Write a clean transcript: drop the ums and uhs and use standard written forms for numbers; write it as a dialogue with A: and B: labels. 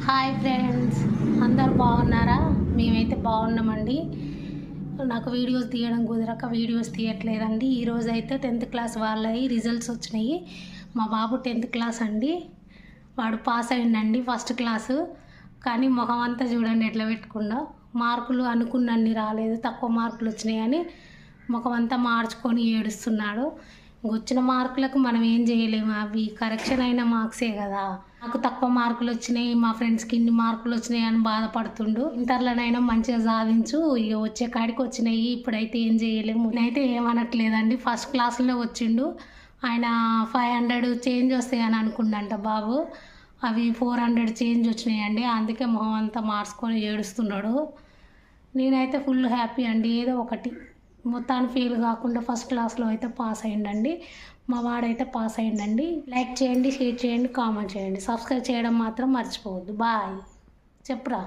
A: Hi friends, అందరు బాగున్నారా? మేమైతే బాగున్నామండి. నాకు వీడియోస్ తీయడం కుదరక వీడియోస్ తీయట్లేదండి. ఈరోజు అయితే 10th క్లాస్ వాళ్ళవి రిజల్ట్స్ వచ్చినాయి. మా బాబు 10th క్లాస్ అండి. వాడు పాస్ అయ్యిండండి ఫస్ట్ క్లాసు. కానీ మొహం అంతా చూడండి ఎట్లా పెట్టుకుందో. మార్కులు అనుకున్నన్ని రాలేదు, తక్కువ మార్కులు వచ్చినాయని ముఖం అంతా మార్చుకొని ఏడుస్తున్నాడు. వచ్చిన మార్కులకు మనం ఏం చేయలేము, అవి కరెక్షన్ అయిన మార్క్సే కదా. నాకు తక్కువ మార్కులు వచ్చినాయి, మా ఫ్రెండ్స్కి ఇన్ని మార్కులు వచ్చినాయి అని బాధపడుతుండు. ఇంటర్లోనైనా మంచిగా సాధించు, ఇక వచ్చే కాడికి వచ్చినాయి, ఇప్పుడైతే ఏం చేయలేము. నేనైతే ఏమనట్లేదండి. ఫస్ట్ క్లాస్లో వచ్చిండు. ఆయన 500 చేంజ్ వస్తాయని అనుకుండంట బాబు. అవి 400 చేంజ్ వచ్చినాయండి. అందుకే మొహం అంతా మార్చుకొని ఏడుస్తున్నాడు. నేనైతే ఫుల్ హ్యాపీ అండి. ఏదో ఒకటి మొత్తాన్ని ఫెయిల్ కాకుండా ఫస్ట్ క్లాస్లో అయితే పాస్ అయ్యిండండి. మా వాడైతే పాస్ అయ్యిండండి. లైక్ చేయండి, షేర్ చేయండి, కామెంట్ చేయండి, సబ్స్క్రైబ్ చేయడం మాత్రం మర్చిపోవద్దు. బాయ్. చెప్పురా.